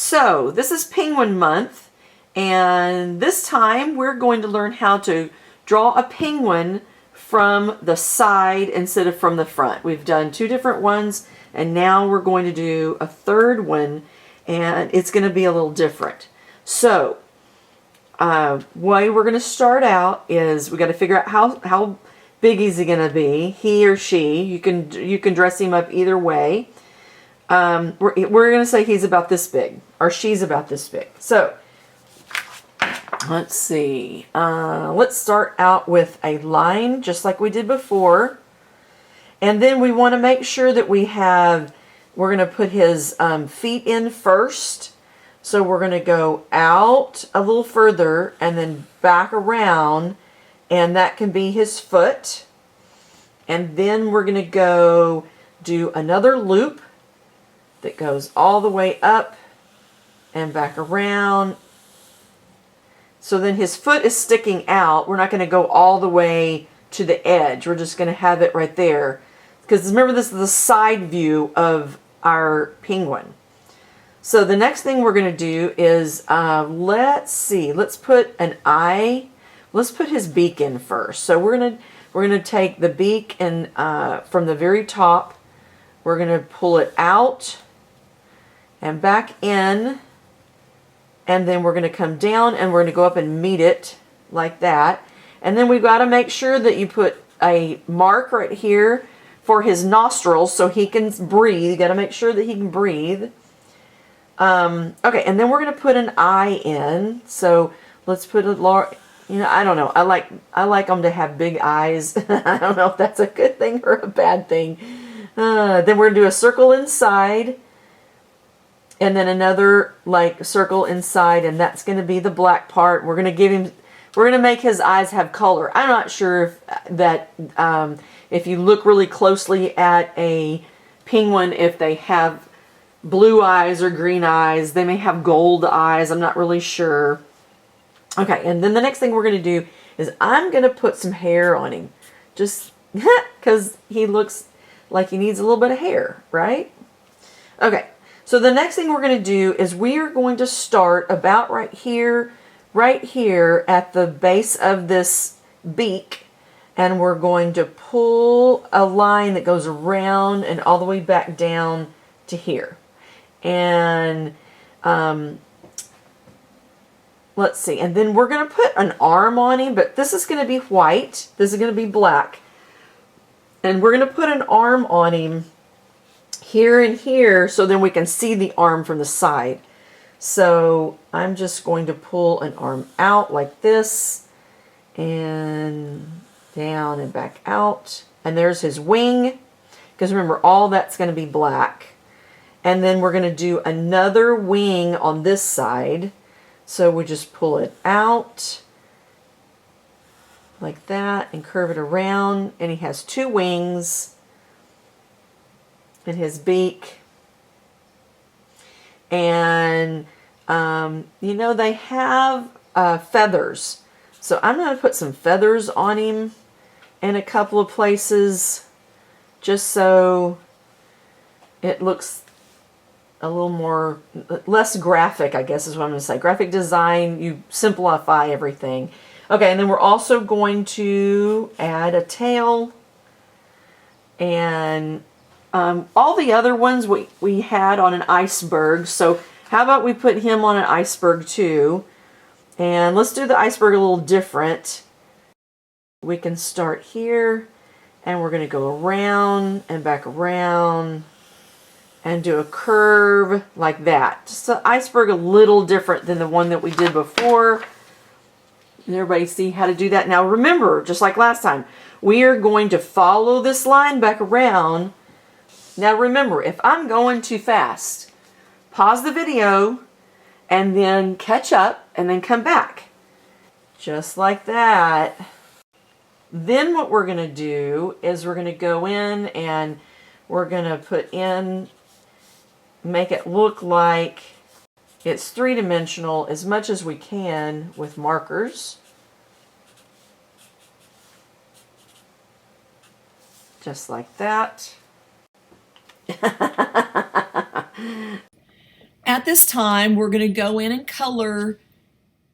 So this is Penguin Month, and this time we're going to learn how to draw a penguin from the side instead of from the front. We've done two different ones, and now we're going to do a third one, and it's going to be a little different. So way we're going to start out is we got to figure out how big is he going to be, he or she. You can dress him up either way. We're going to say he's about this big, or she's about this big. So let's see. Let's start out with a line, just like we did before. And then we want to make sure that we're going to put his feet in first. So we're going to go out a little further and then back around, and that can be his foot. And then we're going to go do another loop that goes all the way up and back around. So then his foot is sticking out. We're not going to go all the way to the edge. We're just going to have it right there. Because remember, this is the side view of our penguin. So the next thing we're going to do is, let's put an eye. Let's put his beak in first. So we're going to take the beak and from the very top, we're going to pull it out and back in, and then we're going to come down and we're going to go up and meet it like that. And then we've got to make sure that you put a mark right here for his nostrils so he can breathe. You got to make sure that he can breathe. Okay, and then we're going to put an eye in. So let's put a large, I don't know. I like them to have big eyes. I don't know if that's a good thing or a bad thing. Then we're going to do a circle inside, and then another circle inside, and that's going to be the black part. We're going to make his eyes have color. I'm not sure if you look really closely at a penguin, if they have blue eyes or green eyes. They may have gold eyes. I'm not really sure. Okay, and then the next thing we're going to do is I'm going to put some hair on him. Just because he looks like he needs a little bit of hair, right? Okay, so the next thing we're going to do is we are going to start about right here at the base of this beak, and we're going to pull a line that goes around and all the way back down to here. And let's see, and then we're going to put an arm on him, but this is going to be white, this is going to be black, and we're going to put an arm on him here and here so then we can see the arm from the side. So I'm just going to pull an arm out like this, and down and back out, and there's his wing, because remember, all that's going to be black. And then we're going to do another wing on this side. So we just pull it out like that and curve it around. And he has two wings in his beak. And, they have feathers. So I'm going to put some feathers on him in a couple of places, just so it looks a little less graphic, I guess is what I'm going to say. Graphic design, you simplify everything. Okay, and then we're also going to add a tail. And all the other ones we had on an iceberg. So how about we put him on an iceberg too? And let's do the iceberg a little different. We can start here, and we're going to go around and back around and do a curve like that. Just the iceberg a little different than the one that we did before. And everybody see how to do that? Now remember, just like last time, we are going to follow this line back around. Now remember, if I'm going too fast, pause the video and then catch up and then come back. Just like that. Then what we're going to do is we're going to go in and we're going to make it look like it's three-dimensional as much as we can with markers. Just like that. At this time, we're going to go in and color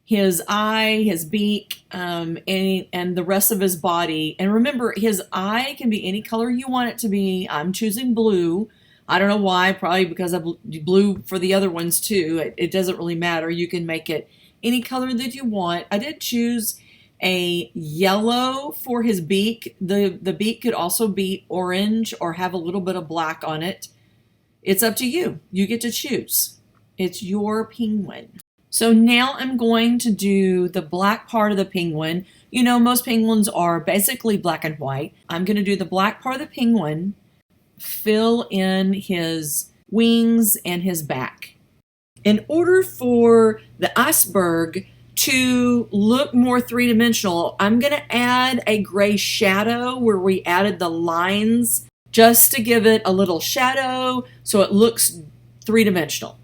his eye, his beak, and the rest of his body. And remember, his eye can be any color you want it to be. I'm choosing blue. I don't know why, probably because I blue for the other ones too. It doesn't really matter. You can make it any color that you want. I did choose a yellow for his beak. The beak could also be orange or have a little bit of black on it. It's up to you. You get to choose. It's your penguin. So now I'm going to do the black part of the penguin. You know, most penguins are basically black and white. I'm going to do the black part of the penguin, fill in his wings and his back. In order for the iceberg to look more three-dimensional, I'm going to add a gray shadow where we added the lines just to give it a little shadow so it looks three-dimensional.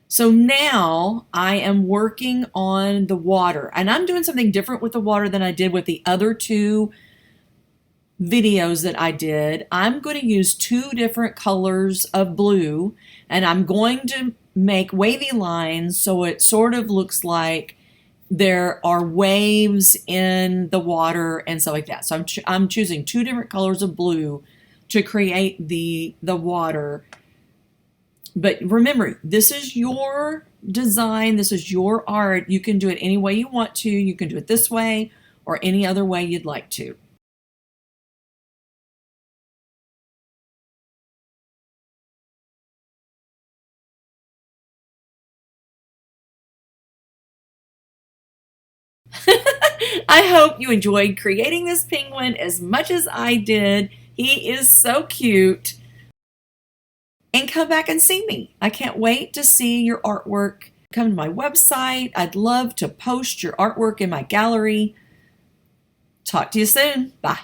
So now I am working on the water, and I'm doing something different with the water than I did with the other two videos that I did. I'm going to use two different colors of blue, and I'm going to make wavy lines so it sort of looks like there are waves in the water and stuff like that. So I'm choosing two different colors of blue to create the water. But remember, this is your design. This is your art. You can do it any way you want to. You can do it this way or any other way you'd like to. I hope you enjoyed creating this penguin as much as I did. He is so cute. And come back and see me. I can't wait to see your artwork. Come to my website. I'd love to post your artwork in my gallery. Talk to you soon. Bye.